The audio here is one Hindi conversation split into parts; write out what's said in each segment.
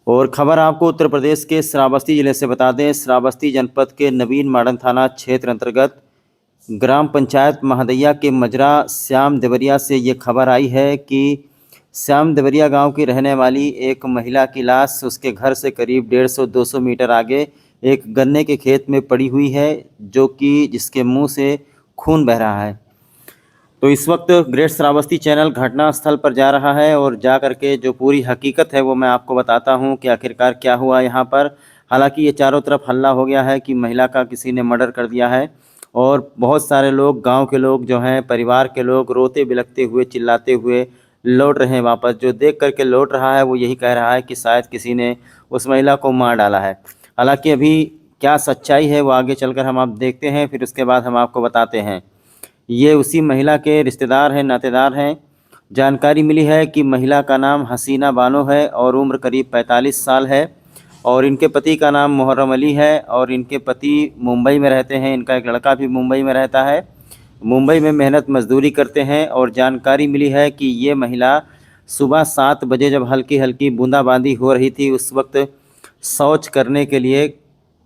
और खबर आपको उत्तर प्रदेश के श्रावस्ती जिले से बता दें। श्रावस्ती जनपद के नवीन माडन थाना क्षेत्र अंतर्गत ग्राम पंचायत महादैया के मजरा श्याम देवरिया से ये खबर आई है कि श्याम देवरिया गांव की रहने वाली एक महिला की लाश उसके घर से करीब 150-200 मीटर आगे एक गन्ने के खेत में पड़ी हुई है, जो कि जिसके मुंह से खून बह रहा है। तो इस वक्त ग्रेट श्रावस्ती चैनल घटना स्थल पर जा रहा है और जा करके जो पूरी हकीकत है वो मैं आपको बताता हूं कि आखिरकार क्या हुआ यहाँ पर। हालांकि ये चारों तरफ हल्ला हो गया है कि महिला का किसी ने मर्डर कर दिया है और बहुत सारे लोग, गांव के लोग जो हैं, परिवार के लोग रोते बिलखते हुए चिल्लाते हुए लौट रहे हैं वापस। जो देख करके लौट रहा है वो यही कह रहा है कि शायद किसी ने उस महिला को मार डाला है। हालांकि अभी क्या सच्चाई है वो आगे चलकर हम आप देखते हैं, फिर उसके बाद हम आपको बताते हैं। ये उसी महिला के रिश्तेदार हैं, नातेदार हैं। जानकारी मिली है कि महिला का नाम हसीना बानो है और उम्र करीब 45 साल है और इनके पति का नाम मुहर्रम अली है और इनके पति मुंबई में रहते हैं। इनका एक लड़का भी मुंबई में रहता है, मुंबई में मेहनत मजदूरी करते हैं। और जानकारी मिली है कि ये महिला सुबह 7 बजे जब हल्की हल्की बूंदाबांदी हो रही थी उस वक्त शौच करने के लिए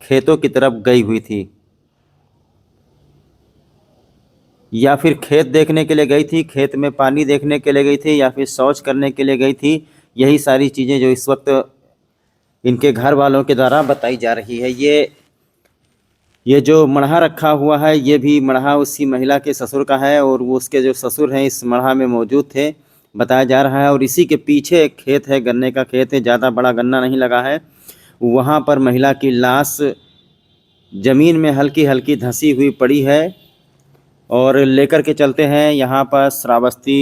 खेतों की तरफ गई हुई थी, या फिर खेत देखने के लिए गई थी, खेत में पानी देखने के लिए गई थी, या फिर शौच करने के लिए गई थी। यही सारी चीज़ें जो इस वक्त इनके घर वालों के द्वारा बताई जा रही है। ये जो मढ़ा रखा हुआ है ये भी मढ़ा उसी महिला के ससुर का है और वो उसके जो ससुर हैं इस मढ़ा में मौजूद थे, बताया जा रहा है। और इसी के पीछे एक खेत है, गन्ने का खेत है, ज़्यादा बड़ा गन्ना नहीं लगा है। वहाँ पर महिला की लाश ज़मीन में हल्की हल्की धंसी हुई पड़ी है और लेकर के चलते हैं। यहाँ पर श्रावस्ती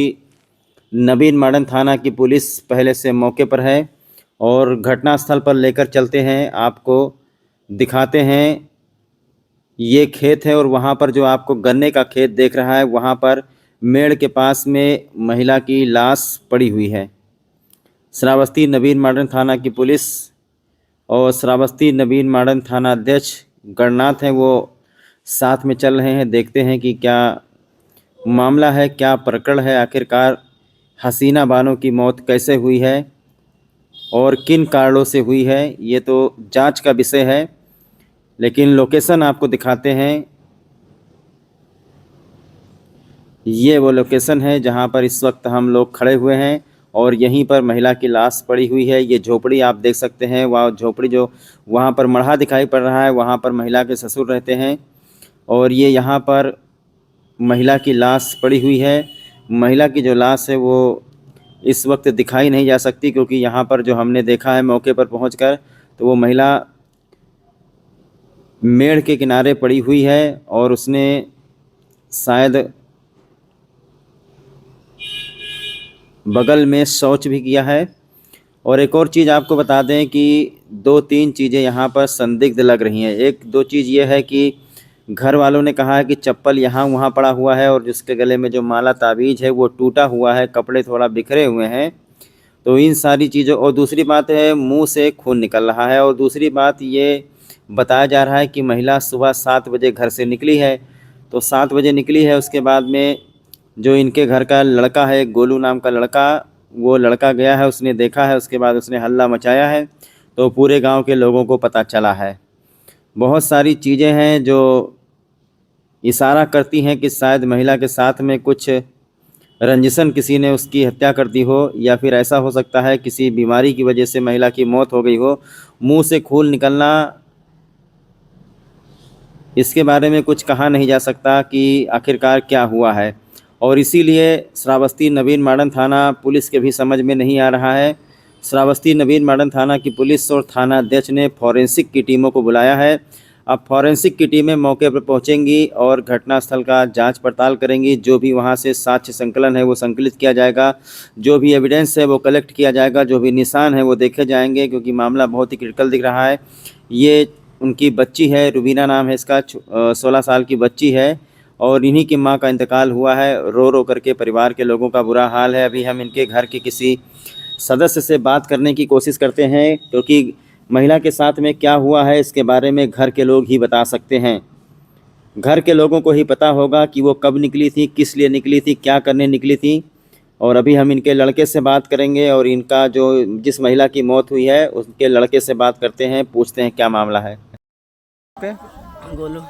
नवीन माडन थाना की पुलिस पहले से मौके पर है और घटनास्थल पर लेकर चलते हैं, आपको दिखाते हैं। ये खेत है और वहाँ पर जो आपको गन्ने का खेत देख रहा है वहाँ पर मेड़ के पास में महिला की लाश पड़ी हुई है। श्रावस्ती नवीन माडन थाना की पुलिस और श्रावस्ती नवीन माडन थाना अध्यक्ष गणनाथ हैं, वो साथ में चल रहे हैं। देखते हैं कि क्या मामला है, क्या प्रकरण है, आखिरकार हसीना बानो की मौत कैसे हुई है और किन कारणों से हुई है, ये तो जांच का विषय है। लेकिन लोकेशन आपको दिखाते हैं। ये वो लोकेशन है जहां पर इस वक्त हम लोग खड़े हुए हैं और यहीं पर महिला की लाश पड़ी हुई है। ये झोपड़ी आप देख सकते हैं, वह झोपड़ी जो वहां पर मढ़ा दिखाई पड़ रहा है वहां पर महिला के ससुर रहते हैं और ये यहाँ पर महिला की लाश पड़ी हुई है। महिला की जो लाश है वो इस वक्त दिखाई नहीं जा सकती क्योंकि यहाँ पर जो हमने देखा है मौके पर पहुंचकर, तो वो महिला मेड़ के किनारे पड़ी हुई है और उसने शायद बगल में शौच भी किया है। और एक और चीज़ आपको बता दें कि 2-3 चीज़ें यहाँ पर संदिग्ध लग रही हैं। एक दो चीज़ ये है कि घर वालों ने कहा है कि चप्पल यहाँ वहाँ पड़ा हुआ है और जिसके गले में जो माला ताबीज़ है वो टूटा हुआ है, कपड़े थोड़ा बिखरे हुए हैं। तो इन सारी चीज़ों, और दूसरी बात है मुंह से खून निकल रहा है। और दूसरी बात ये बताया जा रहा है कि महिला सुबह 7 बजे घर से निकली है, तो 7 बजे निकली है, उसके बाद में जो इनके घर का लड़का है, गोलू नाम का लड़का, वो लड़का गया है, उसने देखा है, उसके बाद उसने हल्ला मचाया है, तो पूरे गांव के लोगों को पता चला है। बहुत सारी चीज़ें हैं जो इशारा करती हैं कि शायद महिला के साथ में कुछ रंजिशन किसी ने उसकी हत्या कर दी हो, या फिर ऐसा हो सकता है किसी बीमारी की वजह से महिला की मौत हो गई हो। मुंह से खून निकलना, इसके बारे में कुछ कहा नहीं जा सकता कि आखिरकार क्या हुआ है और इसीलिए श्रावस्ती नवीन माडन थाना पुलिस के भी समझ में नहीं आ रहा है। श्रावस्ती नवीन माडन थाना की पुलिस और थाना अध्यक्ष ने फॉरेंसिक की टीमों को बुलाया है। अब फॉरेंसिक की टीमें मौके पर पहुंचेंगी और घटनास्थल का जांच पड़ताल करेंगी। जो भी वहां से साक्ष्य संकलन है वो संकलित किया जाएगा, जो भी एविडेंस है वो कलेक्ट किया जाएगा, जो भी निशान है वो देखे जाएंगे, क्योंकि मामला बहुत ही क्रिटिकल दिख रहा है। ये उनकी बच्ची है, रुबीना नाम है इसका, 16 साल की बच्ची है और इन्हीं की मां का इंतकाल हुआ है। रो रो करके परिवार के लोगों का बुरा हाल है। अभी हम इनके घर के किसी सदस्य से बात करने की कोशिश करते हैं, क्योंकि महिला के साथ में क्या हुआ है इसके बारे में घर के लोग ही बता सकते हैं। घर के लोगों को ही पता होगा कि वो कब निकली थी, किस लिए निकली थी, क्या करने निकली थी। और अभी हम इनके लड़के से बात करेंगे और इनका जो जिस महिला की मौत हुई है उसके लड़के से बात करते हैं, पूछते हैं क्या मामला है। गोलू,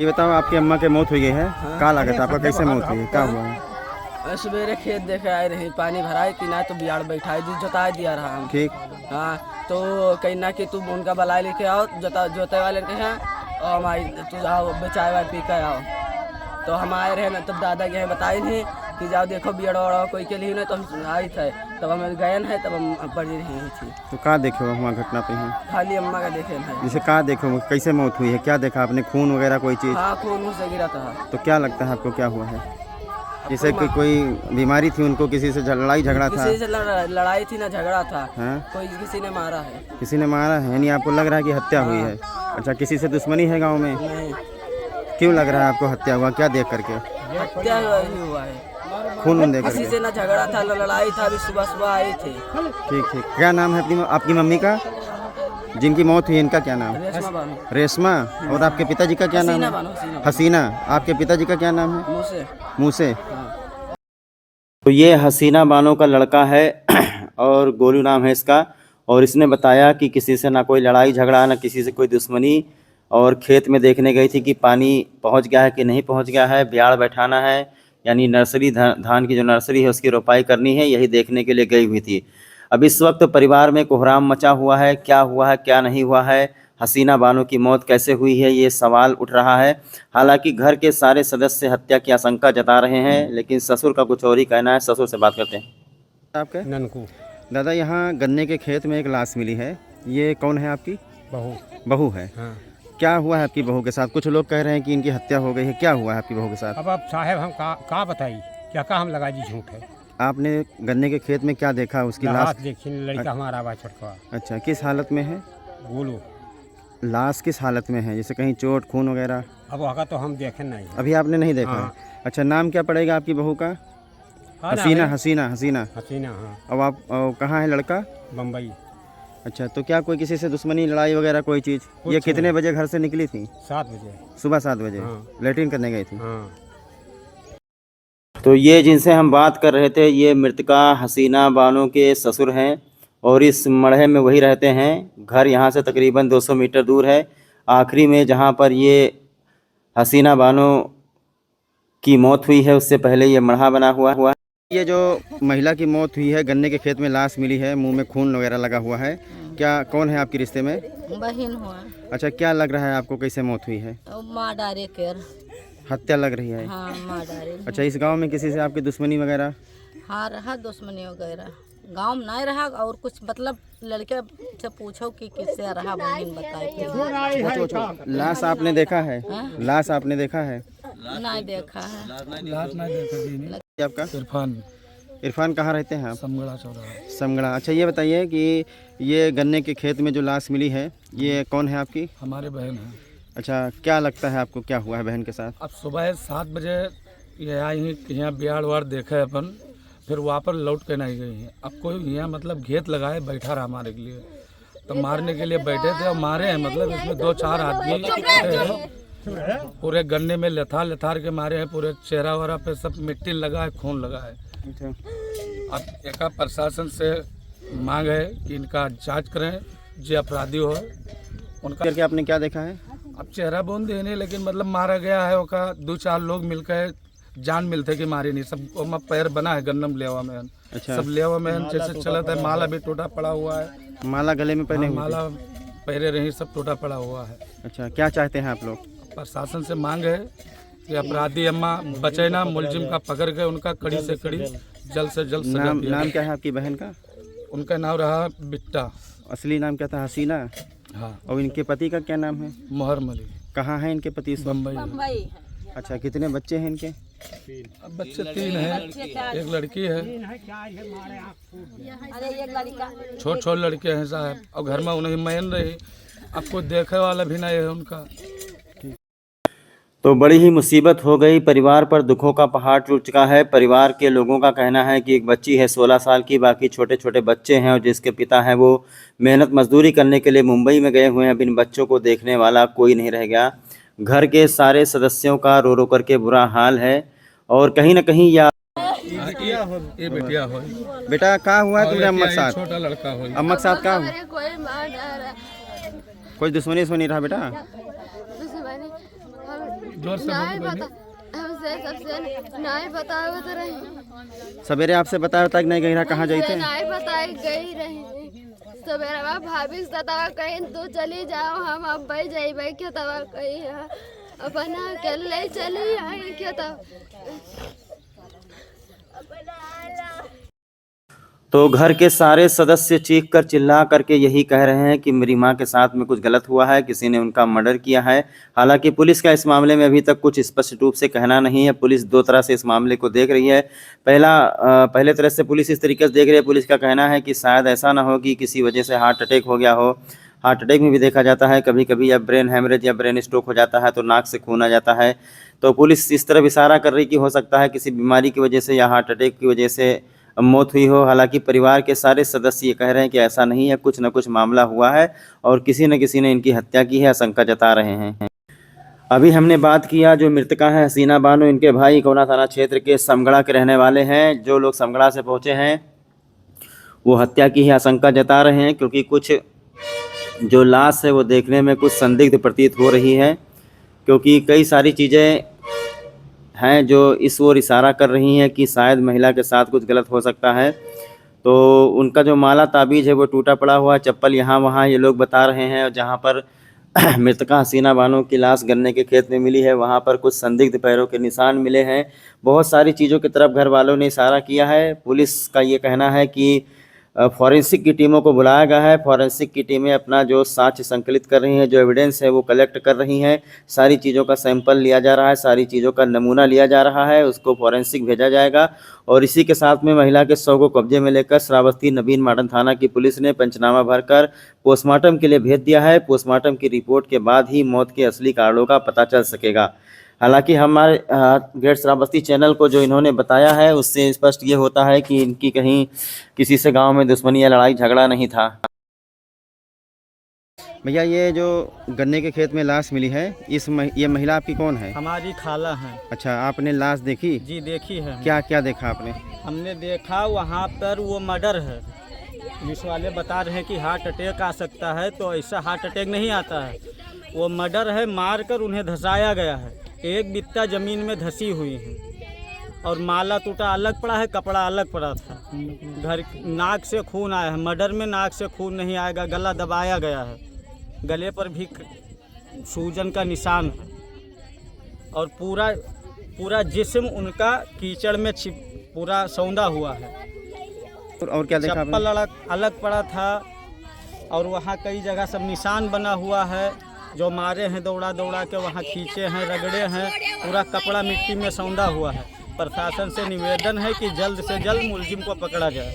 ये बताओ, आपकी अम्मा की मौत हुई है, क्या लागत आपका, कैसे मौत हुई है, क्या हुआ है? सवेरे खेत देखे आए रहे, पानी भराए कि ना तो बियाड़ बैठाए जी जोता दिया रहा हम। ठीक। हाँ, तो कहीं ना कि तुम उनका बलाई लेके आओ, जोते वाले के हैं और हमारी तू आओ बेचाए वाले पी कर आओ। तो हम आए रहे ना, तब दादा के बताए नहीं कि जाओ देखो बियाड़ वाड़ा कोई के लिए, ना तो हम आए थे, तब हम गए हैं, तब हम पड़ी रही थी। तो कहाँ देखे हो वहाँ घटना पे हैं? खाली अम्मा का देखे हैं। जैसे कहाँ देखो, कैसे मौत हुई है, क्या देखा आपने, खून वगैरह कोई चीज़? हाँ, खून मुँह से गिरा था। तो क्या लगता है आपको क्या हुआ है? जैसे कि कोई बीमारी थी उनको, किसी से लड़ाई झगड़ा था? किसी से लड़ाई थी ना झगड़ा था। हाँ? कोई किसी ने मारा है। किसी ने मारा है, यानी आपको लग रहा है कि हत्या हुई है? अच्छा, किसी से दुश्मनी है गांव में? नहीं, क्यों लग रहा है आपको हत्या हुआ, क्या देख करके? हत्या ही हुआ है। खून देख किसी करके? से ना झगड़ा था ना लड़ाई था, अभी सुबह सुबह आई थी। ठीक ठीक। क्या नाम है आपकी मम्मी का, जिनकी मौत हुई, इनका क्या नाम? रेशमा बानो। रेशमा। और आपके पिताजी का क्या नाम हसीना है? बानो, हसीना। हसीना। आपके पिताजी का क्या नाम है? मूसे। मूसे। हाँ। तो ये हसीना बानो का लड़का है और गोलू नाम है इसका। और इसने बताया कि किसी से ना कोई लड़ाई झगड़ा, ना किसी से कोई दुश्मनी, और खेत में देखने गई थी कि पानी पहुंच गया है कि नहीं पहुंच गया है, ब्याड़ बैठाना है, यानी नर्सरी धान की जो नर्सरी है उसकी रोपाई करनी है, यही देखने के लिए गई हुई थी। अब इस वक्त परिवार में कोहराम मचा हुआ है, क्या हुआ है क्या नहीं हुआ है, हसीना बानो की मौत कैसे हुई है, ये सवाल उठ रहा है। हालांकि घर के सारे सदस्य हत्या की आशंका जता रहे हैं, लेकिन ससुर का कुछ और ही कहना है। ससुर से बात करते हैं। आपके ननकू दादा, यहाँ गन्ने के खेत में एक लाश मिली है, ये कौन है आपकी? बहू। बहू है। हाँ। क्या हुआ है आपकी बहू के साथ? कुछ लोग कह रहे हैं कि इनकी हत्या हो गई है, क्या हुआ है आपकी बहू के साथ? अब साहब हम का बताई, क्या का हम लगा जी झूठ है। आपने गन्ने के खेत में क्या देखा, उसकी लाश? देखी लड़का हमारा आवाज छटका। अच्छा, किस हालत में है? बोलो, लाश किस हालत में है, जैसे कहीं चोट खून वगैरह? अब वहाँ तो हम देखे नहीं। अभी आपने नहीं देखा? हाँ। अच्छा, नाम क्या पड़ेगा आपकी बहू का? हसीना। हसीना। हसीना। हसीना। हाँ। अब आप कहाँ है लड़का? बम्बई। अच्छा, तो क्या कोई किसी से दुश्मनी लड़ाई वगैरह कोई चीज़? ये कितने बजे घर से निकली थी? 7 बजे। सुबह 7 बजे? हाँ। लैट्रिन करने गई थी? हाँ। तो ये जिनसे हम बात कर रहे थे, ये मृतका हसीना बानो के ससुर हैं और इस मढ़े में वही रहते हैं। घर यहाँ से तकरीबन 200 मीटर दूर है। आखिरी में जहाँ पर ये हसीना बानो की मौत हुई है, उससे पहले ये मढ़ा बना हुआ। ये जो महिला की मौत हुई है, गन्ने के खेत में लाश मिली है, मुंह में खून वगैरह लगा हुआ है, क्या कौन है आपके रिश्ते में? बहन हुआ। अच्छा, क्या लग रहा है आपको, कैसे मौत हुई है? माँ डारे कर। हत्या लग रही है? हाँ, माँ डारे। अच्छा, इस गांव में किसी से आपकी दुश्मनी वगैरह? हाँ, रहा दुश्मनी वगैरह, गांव में नहीं रहा। और कुछ मतलब लड़के से पूछो कि किससे रहा, बहन बताए। लाश आपने देखा है? लाश आपने देखा है? नहीं देखा है। आपका? इरफान। इरफान, कहाँ रहते हैं आप? समगड़ा चौराहा। समगड़ा। अच्छा, ये बताइए कि ये गन्ने के खेत में जो लाश मिली है, ये कौन है आपकी? हमारे बहन है। अच्छा, क्या लगता है आपको, क्या हुआ है बहन के साथ? अब सुबह 7 बजे ये आई हैं कि यहाँ बियाड़ वाड़ देखा है अपन, फिर वहाँ पर लौट के नहीं गई हैं। अब कोई यहाँ मतलब घेत लगाए बैठा रहा मारने के लिए, तो मारने के लिए बैठे थे और मारे हैं। मतलब इसमें 2-4 आदमी पूरे गन्ने में लथार के मारे हैं, पूरे चेहरा वरा पे सब मिट्टी लगा है, खून लगा है। अच्छा। अब एक प्रशासन से मांग है कि इनका जांच करें, जो अपराधी हो उनका। करके आपने क्या देखा है? अब चेहरा बोन देने, लेकिन मतलब मारा गया है ओका 2-4 लोग मिलकर, जान मिलते कि मारे नहीं। सब पैर बना है गन्नम लेवा में। अच्छा। सब लेवा में जैसे चलता है। माला भी टूटा पड़ा हुआ है। माला गले में पहने हुए थे? माला पहरे रही, सब टूटा पड़ा हुआ है। अच्छा, क्या चाहते हैं आप लोग? प्रशासन से मांग है कि अपराधी अम्मा बचे ना, मुलजिम का पकड़ के उनका कड़ी से कड़ी जल्द से जल्द सजा दिया। नाम क्या है आपकी बहन का? उनका नाम रहा बिट्टा। असली नाम क्या था? हसीना। हाँ। और इनके पति का क्या नाम है? मोहर मलिक। कहाँ है इनके पति? बम्बई। अच्छा, कितने बच्चे हैं इनके? अब बच्चे 3 हैं, एक लड़की है, छोट लड़के हैं साहब। और घर में उन्हें मैन रही, अब कोई देखे वाला भी नहीं है उनका। तो बड़ी ही मुसीबत हो गई, परिवार पर दुखों का पहाड़ टूट चुका है। परिवार के लोगों का कहना है कि एक बच्ची है 16 साल की, बाकी छोटे छोटे बच्चे हैं, और जिसके पिता हैं वो मेहनत मजदूरी करने के लिए मुंबई में गए हुए हैं। अब इन बच्चों को देखने वाला कोई नहीं रह गया। घर के सारे सदस्यों का रो रो करके बुरा हाल है, और कहीं ना कहीं ये बिटिया हो, बेटा का हुआ है तुमने अम्मा के साथ? छोटा लड़का हो। अम्मा के साथ का हुआ? हमारे कोई मार डाला कोई दुश्मनी सुनी रहा बेटा? दुश्मनी हम जोर से नहीं बोलो पता, हमसे सबसे नहीं बतावत रही, सवेरे आपसे बताया था कि नहीं गई रहा, कहाँ जाते? नहीं बताई गई रही। सवेरे भाभी से तवा कहीं तू चली जाओ, हम अब भाई जाइबे के तवा कहीं अपना अकेले चली आई के तब। तो घर के सारे सदस्य चीख कर चिल्ला करके यही कह रहे हैं कि मेरी मां के साथ में कुछ गलत हुआ है, किसी ने उनका मर्डर किया है। हालांकि पुलिस का इस मामले में अभी तक कुछ स्पष्ट रूप से कहना नहीं है। पुलिस दो तरह से इस मामले को देख रही है। पहले तरह से पुलिस इस तरीके से देख रही है, पुलिस का कहना है कि शायद ऐसा ना हो कि किसी वजह से हार्ट अटैक हो गया हो। हार्ट अटैक में भी देखा जाता है कभी कभी, या ब्रेन हैमरेज या ब्रेन स्ट्रोक हो जाता है तो नाक से खून आ जाता है। तो पुलिस इस तरफ इशारा कर रही कि हो सकता है किसी बीमारी की वजह से या हार्ट अटैक की वजह से मौत हुई हो। हालांकि परिवार के सारे सदस्य ये कह रहे हैं कि ऐसा नहीं है, कुछ न कुछ मामला हुआ है और किसी न किसी ने इनकी हत्या की है, आशंका जता रहे हैं। अभी हमने बात किया जो मृतका है हसीना बानो, इनके भाई कोना थाना क्षेत्र के समगड़ा के रहने वाले हैं। जो लोग समगड़ा से पहुँचे हैं वो हत्या की ही आशंका जता रहे हैं, क्योंकि कुछ जो लाश है वो देखने में कुछ संदिग्ध प्रतीत हो रही है, क्योंकि कई सारी चीज़ें हैं जो इस ओर इशारा कर रही हैं कि शायद महिला के साथ कुछ गलत हो सकता है। तो उनका जो माला ताबीज़ है वो टूटा पड़ा हुआ, चप्पल यहाँ वहाँ ये लोग बता रहे हैं। और जहाँ पर मृतका हसीना बानो की लाश गन्ने के खेत में मिली है वहाँ पर कुछ संदिग्ध पैरों के निशान मिले हैं। बहुत सारी चीज़ों की तरफ घर वालों ने इशारा किया है। पुलिस का ये कहना है कि फॉरेंसिक की टीमों को बुलाया गया है। फॉरेंसिक की टीमें अपना जो साक्ष्य संकलित कर रही हैं, जो एविडेंस है वो कलेक्ट कर रही हैं। सारी चीज़ों का सैंपल लिया जा रहा है, सारी चीज़ों का नमूना लिया जा रहा है, उसको फॉरेंसिक भेजा जाएगा। और इसी के साथ में महिला के शव को कब्जे में लेकर श्रावस्ती नवीन मॉडर्न थाना की पुलिस ने पंचनामा भरकर पोस्टमार्टम के लिए भेज दिया है। पोस्टमार्टम की रिपोर्ट के बाद ही मौत के असली कारणों का पता चल सकेगा। हालांकि हमारे ग्रेट श्रावस्ती चैनल को जो इन्होंने बताया है उससे स्पष्ट ये होता है कि इनकी कहीं किसी से गांव में दुश्मनी या लड़ाई झगड़ा नहीं था। भैया ये जो गन्ने के खेत में लाश मिली है, ये महिला आपकी कौन है? हमारी खाला है। अच्छा, आपने लाश देखी? जी देखी है। क्या क्या देखा आपने? हमने देखा वहाँ पर वो मर्डर है। पुलिस वाले बता रहे हैं कि हार्ट अटैक आ सकता है, तो ऐसा हार्ट अटैक नहीं आता है। वो मर्डर है, मार कर उन्हें धंसाया गया है। एक बित्ता ज़मीन में धंसी हुई है और माला टूटा अलग पड़ा है, कपड़ा अलग पड़ा था। घर नाक से खून आया है। मर्डर में नाक से खून नहीं आएगा, गला दबाया गया है। गले पर भी सूजन का निशान है और पूरा जिस्म उनका कीचड़ में पूरा सौंधा हुआ है। और क्या देखा? चप्पल अलग पड़ा था और वहाँ कई जगह सब निशान बना हुआ है। जो मारे हैं दौड़ा दौड़ा के वहाँ खींचे हैं, रगड़े हैं। पूरा कपड़ा मिट्टी में सौंधा हुआ है। प्रशासन से निवेदन है कि जल्द से जल्द मुलजिम को पकड़ा जाए।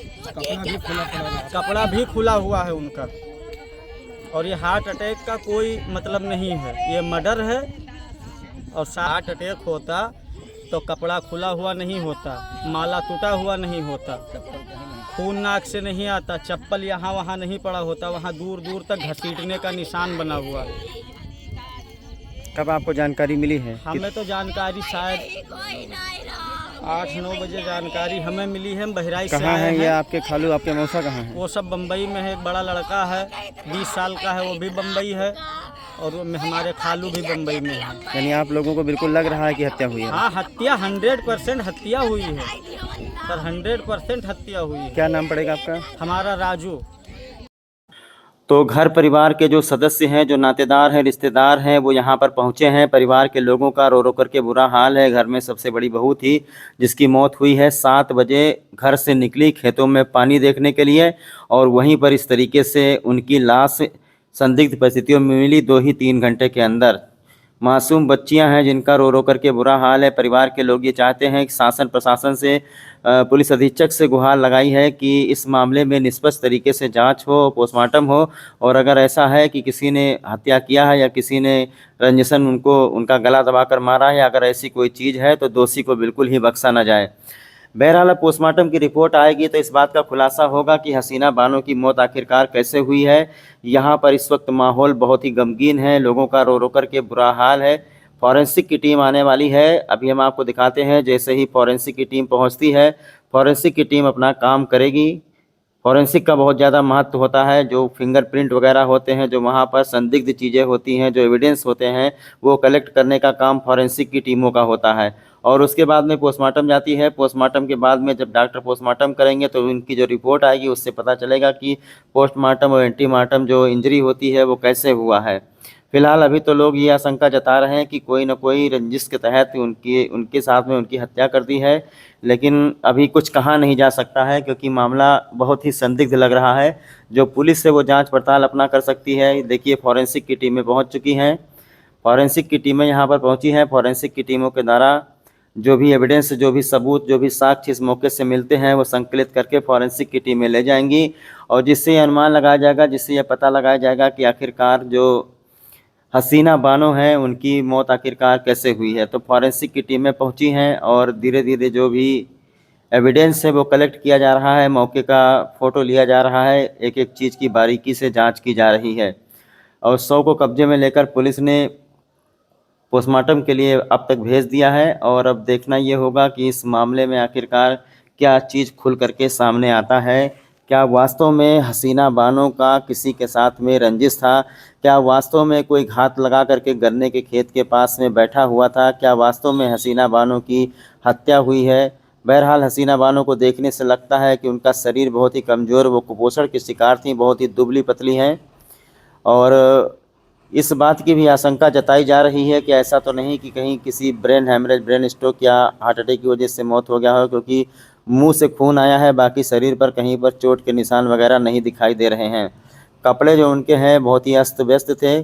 कपड़ा भी खुला हुआ है उनका। और ये हार्ट अटैक का कोई मतलब नहीं है, ये मर्डर है। और हार्ट अटैक होता तो कपड़ा खुला हुआ नहीं होता, माला टूटा हुआ नहीं होता, खून नाक से नहीं आता, चप्पल यहाँ वहाँ नहीं पड़ा होता, वहाँ दूर दूर तक घसीटने का निशान बना हुआ है। कब आपको जानकारी मिली है? हमें तो जानकारी शायद 8-9 बजे जानकारी हमें मिली है। बहराइच से कहाँ आए है ये हैं। आपके खालू, आपके मौसा कहाँ है? वो सब बम्बई में है। एक बड़ा लड़का है 20 साल का है, वो भी बम्बई है। और हमारे खालू भी बम्बई में है। यानी आप लोगों को बिल्कुल लग रहा है कि हत्या हुई है? हाँ, हत्या 100% हत्या हुई है सर, 100% हत्या हुई है। क्या नाम पड़ेगा आपका? हमारा राजू। तो घर परिवार के जो सदस्य हैं, जो नातेदार हैं, रिश्तेदार हैं, वो यहाँ पर पहुँचे हैं। परिवार के लोगों का रो रो करके बुरा हाल है। घर में सबसे बड़ी बहू थी जिसकी मौत हुई है। 7 बजे घर से निकली खेतों में पानी देखने के लिए और वहीं पर इस तरीके से उनकी लाश संदिग्ध परिस्थितियों में मिली 2 ही 3 घंटे के अंदर। मासूम बच्चियां हैं जिनका रो रो करके बुरा हाल है। परिवार के लोग ये चाहते हैं कि शासन प्रशासन से, पुलिस अधीक्षक से गुहार लगाई है कि इस मामले में निष्पक्ष तरीके से जांच हो, पोस्टमार्टम हो। और अगर ऐसा है कि किसी ने हत्या किया है या किसी ने रंजसन उनका गला दबाकर मारा है, या अगर ऐसी कोई चीज़ है तो दोषी को बिल्कुल ही बख्शा न जाए। बहरहाल पोस्टमार्टम की रिपोर्ट आएगी तो इस बात का खुलासा होगा कि हसीना बानो की मौत आखिरकार कैसे हुई है। यहाँ पर इस वक्त माहौल बहुत ही गमगीन है, लोगों का रो रो कर के बुरा हाल है। फॉरेंसिक की टीम आने वाली है। अभी हम आपको दिखाते हैं, जैसे ही फॉरेंसिक की टीम पहुंचती है, फॉरेंसिक की टीम अपना काम करेगी। फॉरेंसिक का बहुत ज़्यादा महत्व होता है। जो फिंगरप्रिंट वगैरह होते हैं, जो वहाँ पर संदिग्ध चीज़ें होती हैं, जो एविडेंस होते हैं, वो कलेक्ट करने का काम फॉरेंसिक की टीमों का होता है। और उसके बाद में पोस्टमार्टम जाती है। पोस्टमार्टम के बाद में जब डॉक्टर पोस्टमार्टम करेंगे तो उनकी जो रिपोर्ट आएगी उससे पता चलेगा कि पोस्टमार्टम और एंटीमार्टम जो इंजरी होती है वो कैसे हुआ है। फिलहाल अभी तो लोग ये आशंका जता रहे हैं कि कोई न कोई रंजिश के तहत उनके साथ में उनकी हत्या कर दी है, लेकिन अभी कुछ कहा नहीं जा सकता है क्योंकि मामला बहुत ही संदिग्ध लग रहा है। जो पुलिस से वो जांच पड़ताल अपना कर सकती है। देखिए, फॉरेंसिक की टीमें पहुंच चुकी हैं। फॉरेंसिक की टीमें यहाँ पर पहुंची हैं। फॉरेंसिक की टीमों के द्वारा जो भी एविडेंस, जो भी सबूत, जो भी साक्ष्य इस मौके से मिलते हैं वो संकलित करके फॉरेंसिक की टीमें ले जाएंगी, और जिससे ये अनुमान लगाया जाएगा, जिससे ये पता लगाया जाएगा कि आखिरकार जो हसीना बानो हैं उनकी मौत आखिरकार कैसे हुई है। तो फॉरेंसिक की टीमें पहुंची हैं और धीरे धीरे जो भी एविडेंस है वो कलेक्ट किया जा रहा है, मौके का फ़ोटो लिया जा रहा है, एक एक चीज़ की बारीकी से जांच की जा रही है। और शव को कब्जे में लेकर पुलिस ने पोस्टमार्टम के लिए अब तक भेज दिया है। और अब देखना ये होगा कि इस मामले में आखिरकार क्या चीज़ खुल करके सामने आता है। क्या वास्तव में हसीना बानो का किसी के साथ में रंजिश था? क्या वास्तव में कोई घात लगा करके गन्ने के खेत के पास में बैठा हुआ था? क्या वास्तव में हसीना बानो की हत्या हुई है? बहरहाल हसीना बानो को देखने से लगता है कि उनका शरीर बहुत ही कमज़ोर, वो कुपोषण की शिकार थी, बहुत ही दुबली पतली हैं। और इस बात की भी आशंका जताई जा रही है कि ऐसा तो नहीं कि कहीं किसी ब्रेन हैमरेज, ब्रेन स्ट्रोक या हार्ट अटैक की वजह से मौत हो गया हो, क्योंकि मुंह से खून आया है, बाकी शरीर पर कहीं पर चोट के निशान वगैरह नहीं दिखाई दे रहे हैं। कपड़े जो उनके हैं बहुत ही अस्त व्यस्त थे,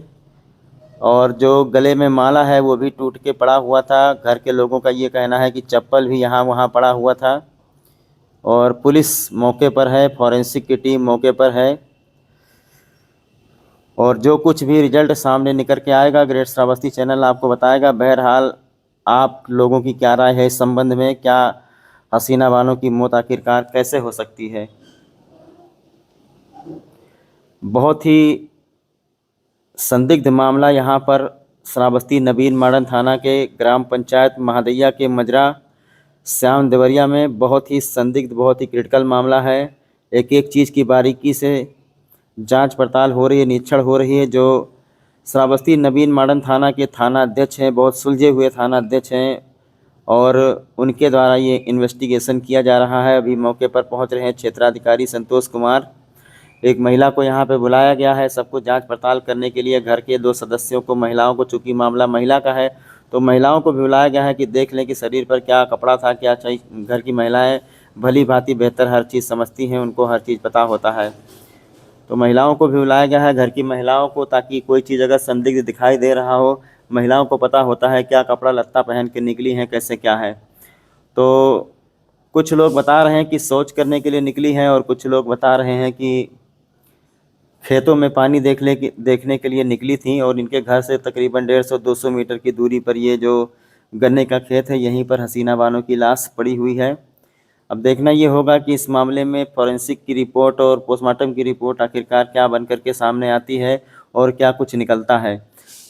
और जो गले में माला है वो भी टूट के पड़ा हुआ था। घर के लोगों का ये कहना है कि चप्पल भी यहाँ वहाँ पड़ा हुआ था। और पुलिस मौके पर है, फॉरेंसिक की टीम मौके पर है, और जो कुछ भी रिजल्ट सामने निकल के आएगा ग्रेट श्रावस्ती चैनल आपको बताएगा। बहरहाल आप लोगों की क्या राय है इस संबंध में? क्या हसीना बानो की मौत आखिरकार कैसे हो सकती है? बहुत ही संदिग्ध मामला यहाँ पर श्रावस्ती नवीन मॉडर्न थाना के ग्राम पंचायत महादैया के मजरा श्याम देवरिया में बहुत ही संदिग्ध, बहुत ही क्रिटिकल मामला है। एक एक चीज़ की बारीकी से जांच पड़ताल हो रही है, निरीक्षण हो रही है। जो श्रावस्ती नवीन मॉडर्न थाना के थाना अध्यक्ष हैं, बहुत सुलझे हुए थाना अध्यक्ष हैं, और उनके द्वारा ये इन्वेस्टिगेशन किया जा रहा है। अभी मौके पर पहुंच रहे हैं क्षेत्राधिकारी संतोष कुमार। एक महिला को यहाँ पे बुलाया गया है सब कुछ जांच पड़ताल करने के लिए। घर के 2 सदस्यों को, महिलाओं को, चूँकि मामला महिला का है तो महिलाओं को भी बुलाया गया है कि देख लें कि शरीर पर क्या कपड़ा था, क्या चाहिए। घर की महिलाएँ भली भांति बेहतर हर चीज़ समझती हैं, उनको हर चीज़ पता होता है। तो महिलाओं को भी बुलाया गया है, घर की महिलाओं को, ताकि कोई चीज़ अगर संदिग्ध दिखाई दे रहा हो, महिलाओं को पता होता है क्या कपड़ा लत्ता पहन के निकली हैं, कैसे क्या है। तो कुछ लोग बता रहे हैं कि शौच करने के लिए निकली हैं, और कुछ लोग बता रहे हैं कि खेतों में पानी देखने के लिए निकली थी, और इनके घर से तकरीबन 150-200 मीटर की दूरी पर ये जो गन्ने का खेत है, यहीं पर हसीना बानो की लाश पड़ी हुई है। अब देखना ये होगा कि इस मामले में फॉरेंसिक की रिपोर्ट और पोस्टमार्टम की रिपोर्ट आखिरकार क्या बनकर के सामने आती है और क्या कुछ निकलता है।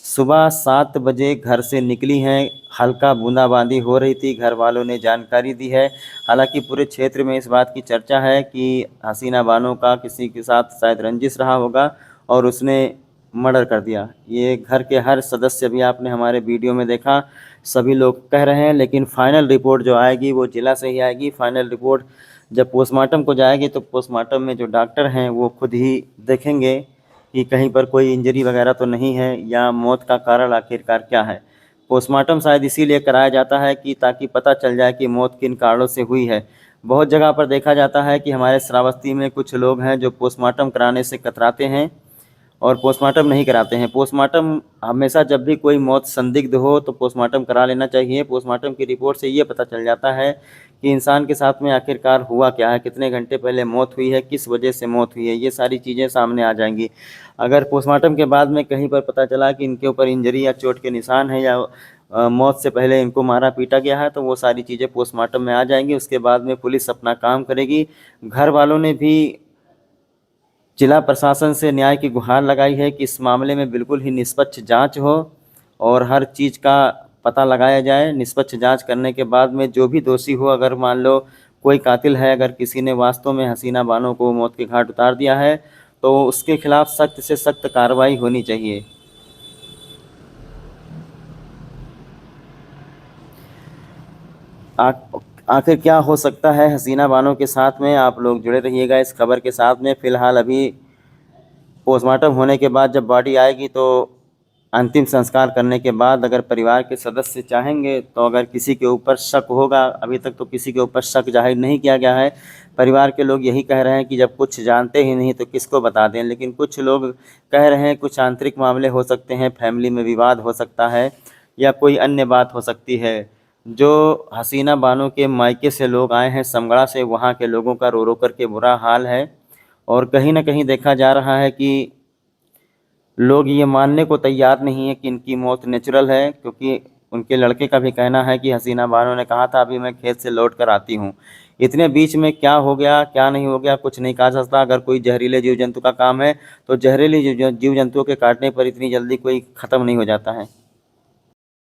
सुबह 7 बजे घर से निकली हैं, हल्का बूंदाबांदी हो रही थी, घर वालों ने जानकारी दी है। हालांकि पूरे क्षेत्र में इस बात की चर्चा है कि हसीना बानो का किसी के साथ शायद रंजिश रहा होगा और उसने मर्डर कर दिया। ये घर के हर सदस्य भी आपने हमारे वीडियो में देखा, सभी लोग कह रहे हैं। लेकिन फाइनल रिपोर्ट जो आएगी वो जिला से ही आएगी। फाइनल रिपोर्ट जब पोस्टमार्टम को जाएगी तो पोस्टमार्टम में जो डॉक्टर हैं वो खुद ही देखेंगे कि कहीं पर कोई इंजरी वगैरह तो नहीं है, या मौत का कारण आखिरकार क्या है। पोस्टमार्टम शायद इसीलिए कराया जाता है कि ताकि पता चल जाए कि मौत किन कारणों से हुई है। बहुत जगह पर देखा जाता है कि हमारे श्रावस्ती में कुछ लोग हैं जो पोस्टमार्टम कराने से कतराते हैं और पोस्टमार्टम नहीं कराते हैं। पोस्टमार्टम हमेशा, जब भी कोई मौत संदिग्ध हो तो पोस्टमार्टम करा लेना चाहिए। पोस्टमार्टम की रिपोर्ट से ये पता चल जाता है कि इंसान के साथ में आखिरकार हुआ क्या है, कितने घंटे पहले मौत हुई है, किस वजह से मौत हुई है, ये सारी चीज़ें सामने आ जाएंगी। अगर पोस्टमार्टम के बाद में कहीं पर पता चला कि इनके ऊपर इंजरी या चोट के निशान है, या मौत से पहले इनको मारा पीटा गया है, तो वो सारी चीज़ें पोस्टमार्टम में आ जाएंगी। उसके बाद में पुलिस अपना काम करेगी। घर वालों ने भी जिला प्रशासन से न्याय की गुहार लगाई है कि इस मामले में बिल्कुल ही निष्पक्ष जांच हो और हर चीज़ का पता लगाया जाए। निष्पक्ष जांच करने के बाद में जो भी दोषी हो, अगर मान लो कोई कातिल है, अगर किसी ने वास्तव में हसीना बानो को मौत के घाट उतार दिया है तो उसके खिलाफ सख्त से सख्त कार्रवाई होनी चाहिए। आखिर क्या हो सकता है हसीना बानो के साथ में, आप लोग जुड़े रहिएगा इस खबर के साथ में। फ़िलहाल अभी पोस्टमार्टम होने के बाद जब बॉडी आएगी तो अंतिम संस्कार करने के बाद अगर परिवार के सदस्य चाहेंगे तो अगर किसी के ऊपर शक होगा, अभी तक तो किसी के ऊपर शक जाहिर नहीं किया गया है। परिवार के लोग यही कह रहे हैं कि जब कुछ जानते ही नहीं तो किसको बता दें, लेकिन कुछ लोग कह रहे हैं कुछ आंतरिक मामले हो सकते हैं, फैमिली में विवाद हो सकता है या कोई अन्य बात हो सकती है। जो हसीना बानो के मायके से लोग आए हैं समगड़ा से, वहाँ के लोगों का रो रो करके बुरा हाल है और कहीं ना कहीं देखा जा रहा है कि लोग ये मानने को तैयार नहीं है कि इनकी मौत नेचुरल है, क्योंकि उनके लड़के का भी कहना है कि हसीना बानो ने कहा था अभी मैं खेत से लौट कर आती हूँ। इतने बीच में क्या हो गया क्या नहीं हो गया कुछ नहीं कहा जा सकता। अगर कोई जहरीले जीव जंतु का काम है तो जहरीले जीव जंतुओं के काटने पर इतनी जल्दी कोई ख़त्म नहीं हो जाता है।